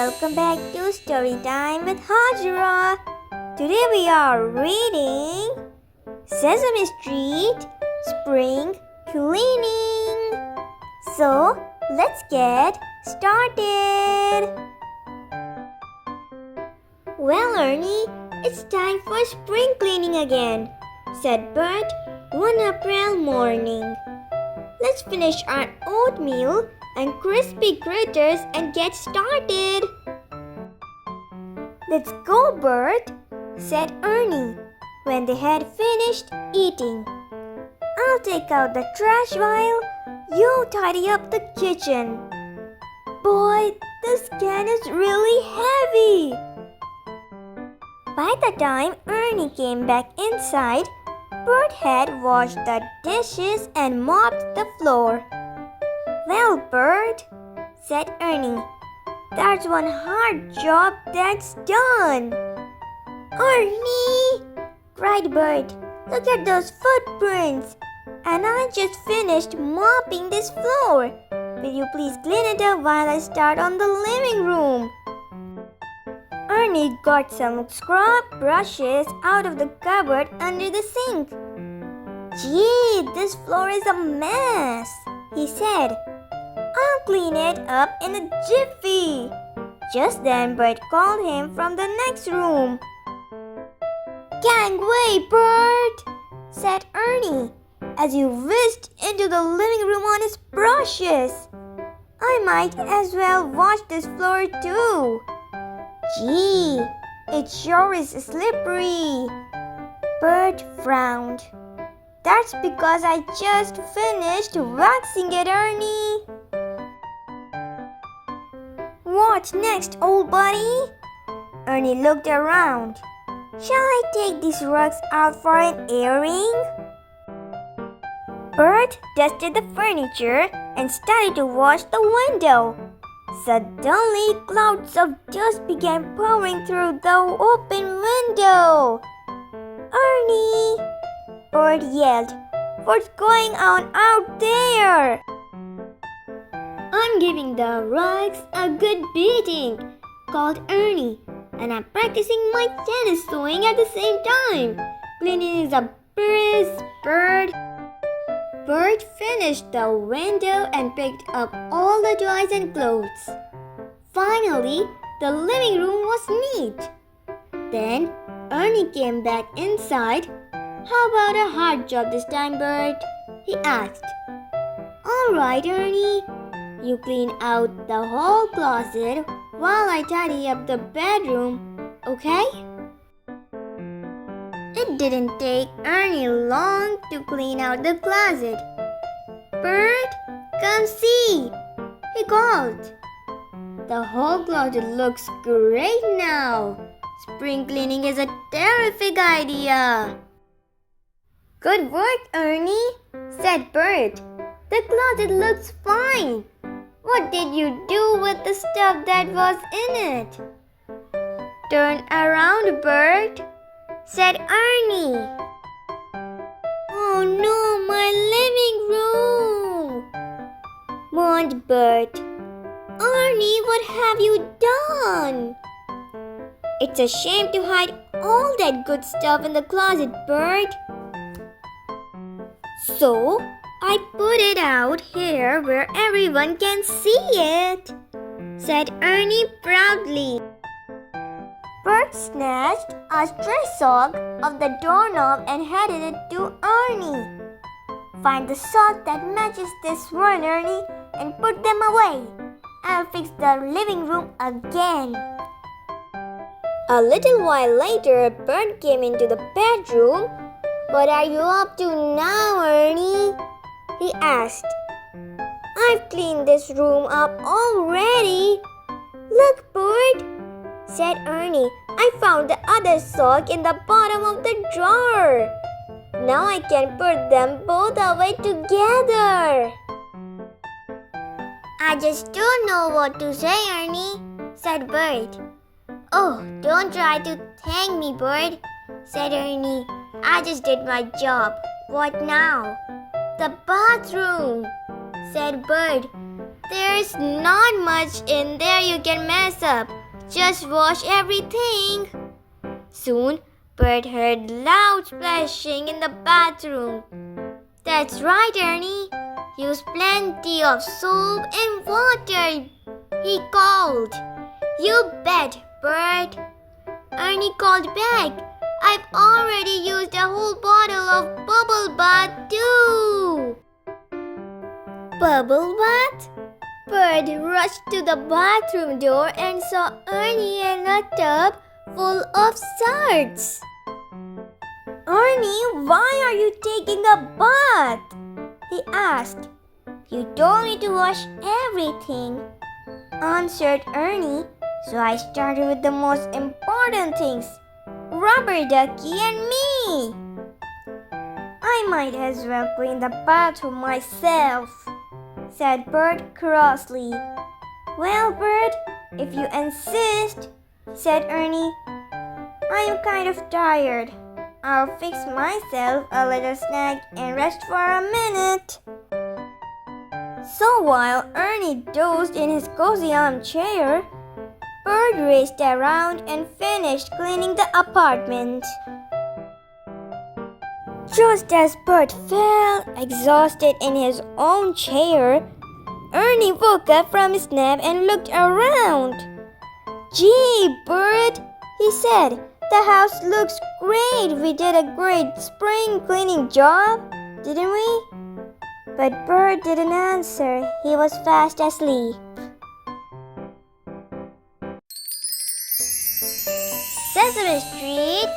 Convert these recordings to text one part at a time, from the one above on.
welcome back to Story Time with Hajra. Today we are reading Sesame Street Spring Cleaning. So let's get started. Well, Ernie, it's time for spring cleaning again, said Bert one April morning. Let's finish our oatmeal and crispy critters and get started. Let's go, Bert, said Ernie when they had finished eating. I'll take out the trash while you tidy up the kitchen. Boy, this can is really heavy. By the time Ernie came back inside, Bert had washed the dishes and mopped the floor. Well, Bert, said Ernie, that's one hard job that's done. Ernie, cried Bert, look at those footprints. And I just finished mopping this floor. Will you please clean it up while I start on the living room? Ernie got some scrub brushes out of the cupboard under the sink. Gee, this floor is a mess, he said. I'll clean it up in a jiffy. Just then Bert called him from the next room. Can't wait, Bert, said Ernie as he whisked into the living room on his brushes. I might as well wash this floor too. Gee, it sure is slippery. Bert frowned. That's because I just finished waxing it, Ernie. What next, old buddy? Ernie looked around. Shall I take these rugs out for an airing? Bert dusted the furniture and started to wash the window. Suddenly, clouds of dust began pouring through the open window. Ernie! Bert yelled. What's going on out there? I'm giving the rugs a good beating, called Ernie, and I'm practicing my tennis swing at the same time. Cleaning is a breeze, Bert. Bert finished the window and picked up all the toys and clothes. Finally, the living room was neat. Then Ernie came back inside. How about a hard job this time, Bert? He asked. All right, Ernie. You clean out the whole closet while I tidy up the bedroom, okay? It didn't take Ernie long to clean out the closet. Bert, come see, he called. The whole closet looks great now. Spring cleaning is a terrific idea. Good work, Ernie, said Bert. The closet looks fine. What did you do with the stuff that was in it? Turn around, Bert, said Ernie. Oh no, my living room, mourned Bert. Ernie, what have you done? It's a shame to hide all that good stuff in the closet, Bert. So, I put it out here where everyone can see it, said Ernie proudly. Bert snatched a stray sock off the doorknob and handed it to Ernie. Find the sock that matches this one, Ernie, and put them away. I'll fix the living room again. A little while later, Bert came into the bedroom. What are you up to now, Ernie? He asked. I've cleaned this room up already. Look, Bert, said Ernie. I found the other sock in the bottom of the drawer. Now I can put them both away together. I just don't know what to say, Ernie, said Bert. Oh, don't try to thank me, Bert, said Ernie. I just did my job. What now? The bathroom, said Bert. There's not much in there you can mess up. Just wash everything. Soon, Bert heard loud splashing in the bathroom. That's right, Ernie. Use plenty of soap and water, he called. You bet, Bert. Ernie called back. I've already used a whole bottle of bubble bath too. Bubble bath? Bert rushed to the bathroom door and saw Ernie in a tub full of suds. Ernie, why are you taking a bath? He asked. You told me to wash everything, answered Ernie, so I started with the most important things, Rubber Ducky and me. I might as well clean the bathroom myself, said Bert crossly. Well, Bert, if you insist, said Ernie. I am kind of tired. I'll fix myself a little snack and rest for a minute. So while Ernie dozed in his cozy armchair, Bert raced around and finished cleaning the apartment. Just as Bert fell exhausted in his own chair, Ernie woke up from his nap and looked around. Gee, Bert, he said, the house looks great. We did a great spring cleaning job, didn't we? But Bert didn't answer. He was fast asleep. Sesame Street.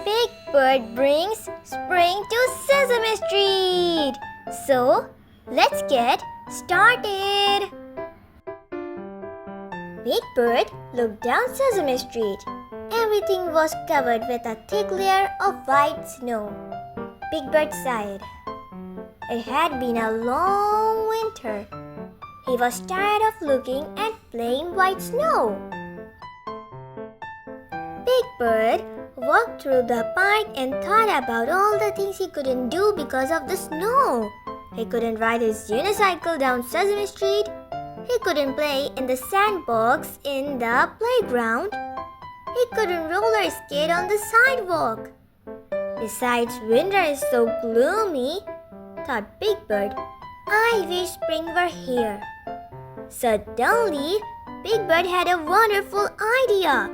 Big Bird brings spring to Sesame Street. So, let's get started. Big Bird looked down Sesame Street. Everything was covered with a thick layer of white snow. Big Bird sighed. It had been a long winter. He was tired of looking at plain white snow. Big Bird walked through the park and thought about all the things he couldn't do because of the snow. He couldn't ride his unicycle down Sesame Street. He couldn't play in the sandbox in the playground. He couldn't roller skate on the sidewalk. Besides, winter is so gloomy, thought Big Bird. I wish spring were here. Suddenly, Big Bird had a wonderful idea.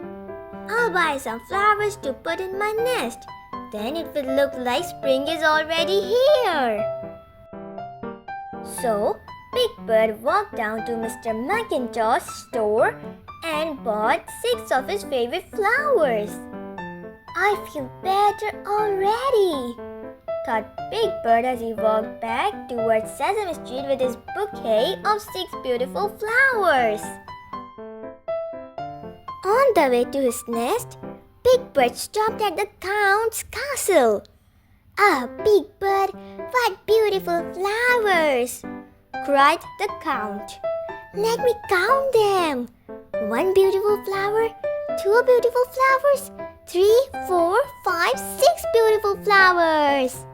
I'll buy some flowers to put in my nest. Then it will look like spring is already here. So, Big Bird walked down to Mr. McIntosh's store and bought 6 of his favorite flowers. I feel better already, thought Big Bird as he walked back towards Sesame Street with his bouquet of 6 beautiful flowers. On the way to his nest, Big Bird stopped at the Count's castle. Ah, Big Bird, what beautiful flowers! Cried the Count. Let me count them. 1 beautiful flower, 2 beautiful flowers, 3, 4, 5, 6 beautiful flowers.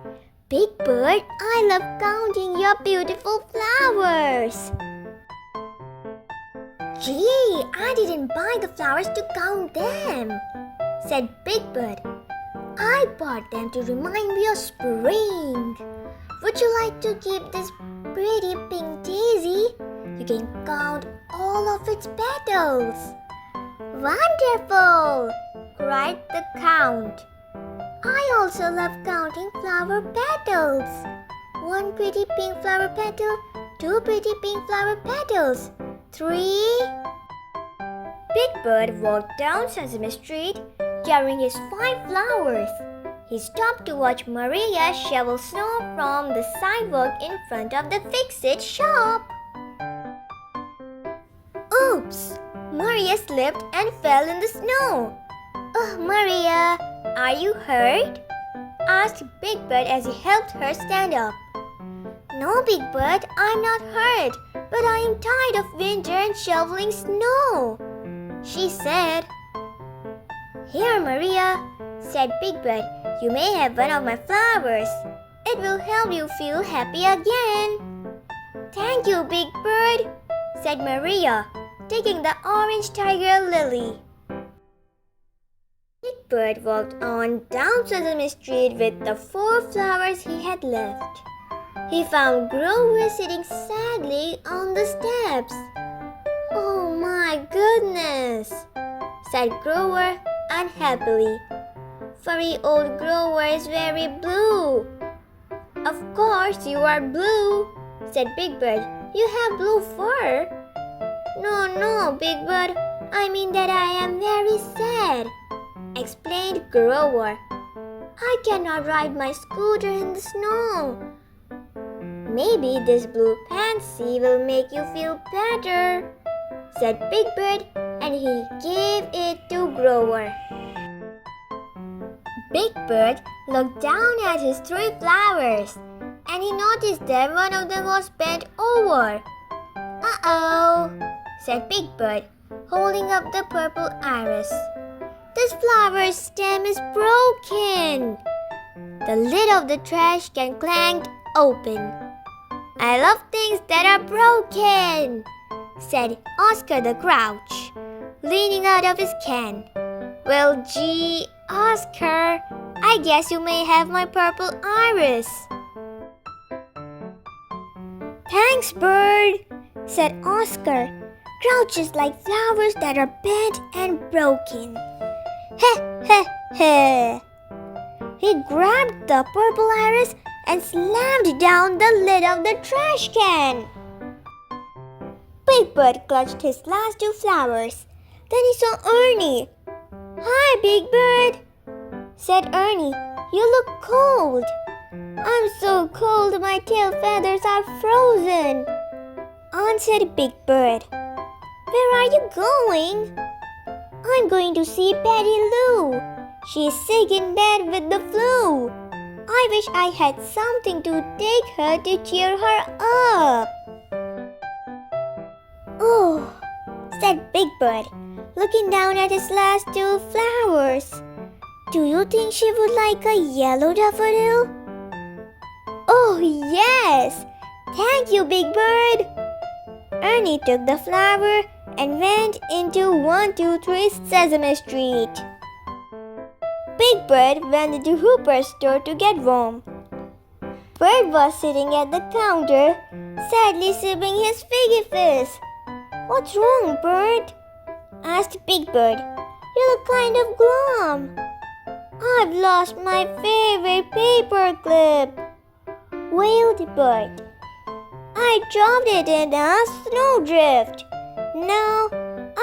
Big Bird, I love counting your beautiful flowers. Gee, I didn't buy the flowers to count them, said Big Bird. I bought them to remind me of spring. Would you like to keep this pretty pink daisy? You can count all of its petals. Wonderful! Cried the Count. I also love counting flower petals. 1 pretty pink flower petal, 2 pretty pink flower petals, 3. Big Bird walked down Sesame Street carrying his 5 flowers. He stopped to watch Maria shovel snow from the sidewalk in front of the Fix-It shop. Oops! Maria slipped and fell in the snow. Oh, Maria, are you hurt? Asked Big Bird as he helped her stand up. No, Big Bird, I'm not hurt, but I am tired of winter and shoveling snow, she said. Here, Maria, said Big Bird, you may have one of my flowers. It will help you feel happy again. Thank you, Big Bird, said Maria, taking the orange tiger lily. Big Bird walked on down Sesame Street with the 4 flowers he had left. He found Grover sitting sadly on the steps. "Oh my goodness," said Grover unhappily. "Furry old Grover is very blue." "Of course you are blue," said Big Bird. "You have blue fur." No, Big Bird. I mean that I am very sad," explained Grover. "I cannot ride my scooter in the snow." "Maybe this blue pansy will make you feel better," said Big Bird, and he gave it to Grover. Big Bird looked down at his 3 flowers, and he noticed that one of them was bent over. "Uh-oh," said Big Bird, holding up the purple iris. "This flower's stem is broken." The lid of the trash can clanged open. "I love things that are broken," said Oscar the Grouch, leaning out of his can. "Well, gee, Oscar, I guess you may have my purple iris." "Thanks, Bird," said Oscar. "Grouches like flowers that are bent and broken." "Heh, heh, heh." He grabbed the purple iris and slammed down the lid of the trash can. Big Bird clutched his last 2 flowers. Then he saw Ernie. "Hi, Big Bird," said Ernie. "You look cold." "I'm so cold my tail feathers are frozen," answered Big Bird. "Where are you going?" "I'm going to see Patty Lou. She's sick in bed with the flu. I wish I had something to take her to cheer her up." "Oh," said Big Bird, looking down at his last 2 flowers. "Do you think she would like a yellow daffodil?" "Oh, yes! Thank you, Big Bird." Ernie took the flower and went into 123 Sesame Street. Big Bird went to Hooper's store to get warm. Bird was sitting at the counter, sadly sipping his figgy fizz. "What's wrong, Bird?" asked Big Bird. "You look kind of glum." "I've lost my favorite paper clip," wailed Bird. "I dropped it in a snowdrift. Now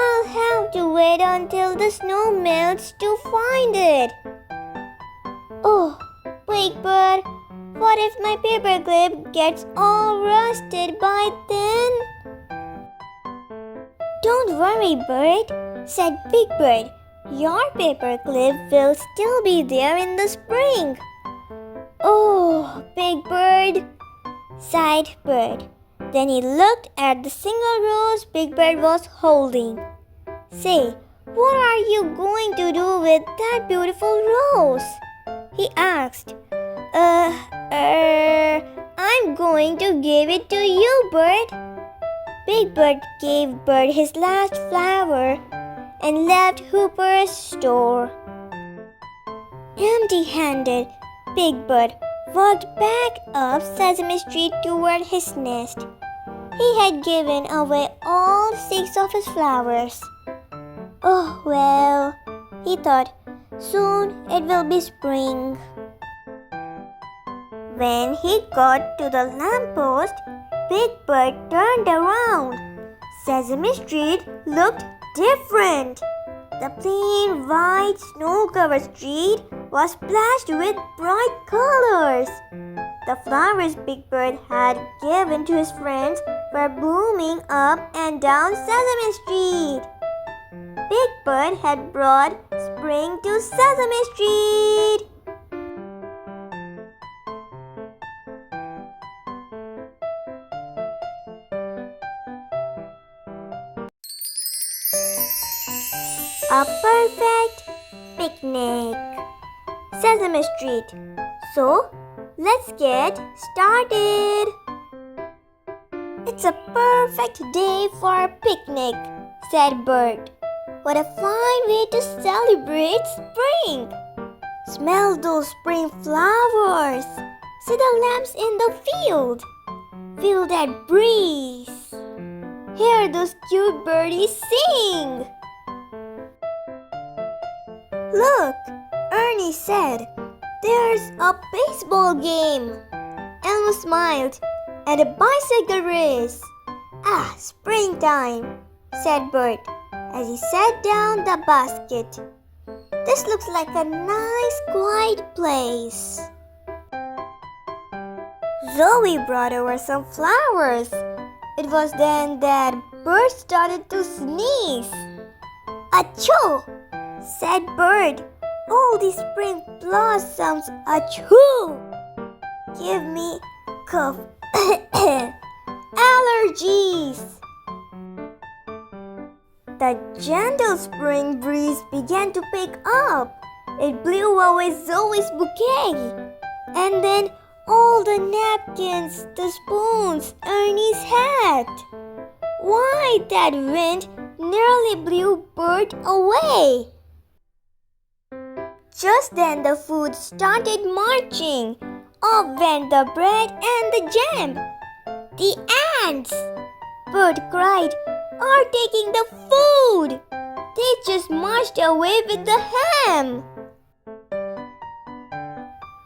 I'll have to wait until the snow melts to find it." "Oh, Big Bird, what if my paperclip gets all rusted by then?" "Don't worry, Bird," said Big Bird. "Your paperclip will still be there in the spring." "Oh, Big Bird," sighed Bird. Then he looked at the single rose Big Bird was holding. "Say, what are you going to do with that beautiful rose?" he asked. I'm going to give it to you, Bird." Big Bird gave Bird his last flower and left Hooper's store. Empty-handed, Big Bird walked back up Sesame Street toward his nest. He had given away all 6 of his flowers. "Oh well," he thought, "soon it will be spring." When he got to the lamppost, Big Bird turned around. Sesame Street looked different. The plain white snow-covered street was splashed with bright colors. The flowers Big Bird had given to his friends were blooming up and down Sesame Street. Big Bird had brought spring to Sesame Street. A perfect picnic. Sesame Street. So, let's get started. "It's a perfect day for a picnic," said Bert. "What a fine way to celebrate spring! Smell those spring flowers. See the lamps in the field. Feel that breeze. Hear those cute birdies sing." "Look," Ernie said, "there's a baseball game." Elmo smiled. "And a bicycle race." "Ah, springtime," said Bert as he set down the basket. "This looks like a nice, quiet place." Zoe brought over some flowers. It was then that Bert started to sneeze. "Achoo!" said Bert. "All these spring blossoms, achoo! Give me cough allergies." The gentle spring breeze began to pick up. It blew away Zoe's bouquet. And then all the napkins, the spoons, Ernie's hat. Why, that wind nearly blew Bert away. Just then the food started marching. Off went the bread and the jam. "The ants," Bert cried, "are taking the food. They just marched away with the ham."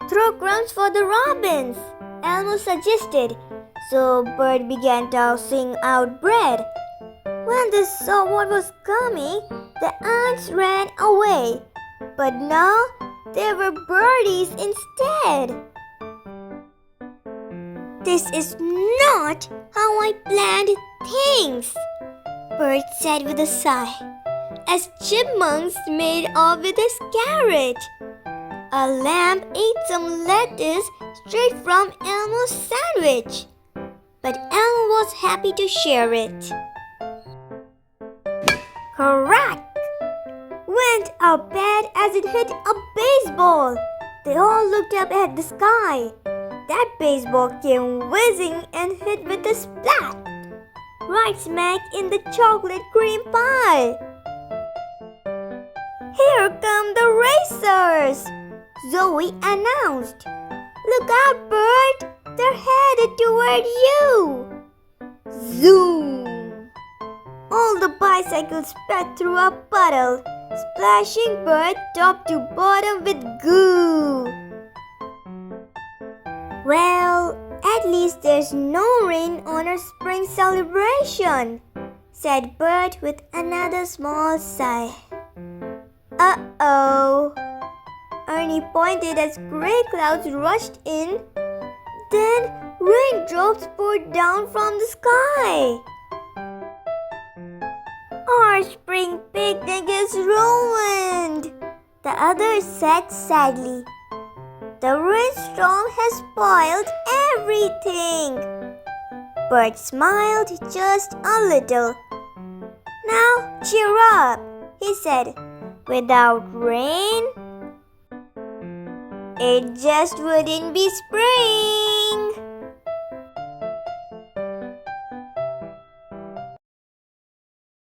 "Throw crumbs for the robins," Elmo suggested. So Bert began tossing out bread. When they saw what was coming, the ants ran away. But now there were birdies instead. "This is not how I planned things," Bert said with a sigh, as chipmunks made off with his carrot. A lamb ate some lettuce straight from Elmo's sandwich, but Elmo was happy to share it. Crack! Went a bat as it hit a baseball. They all looked up at the sky. That baseball came whizzing and hit with a splat, right smack in the chocolate cream pie. "Here come the racers," Zoe announced. "Look out, Bert! They're headed toward you." Zoom! All the bicycles sped through a puddle, splashing Bert top to bottom with goo. "Well, at least there's no rain on our spring celebration," said Bert with another small sigh. "Uh-oh," Ernie pointed as gray clouds rushed in. Then raindrops poured down from the sky. "Our spring picnic is ruined," the others said sadly. "The rainstorm has spoiled everything." Bert smiled just a little. "Now cheer up," he said. "Without rain, it just wouldn't be spring."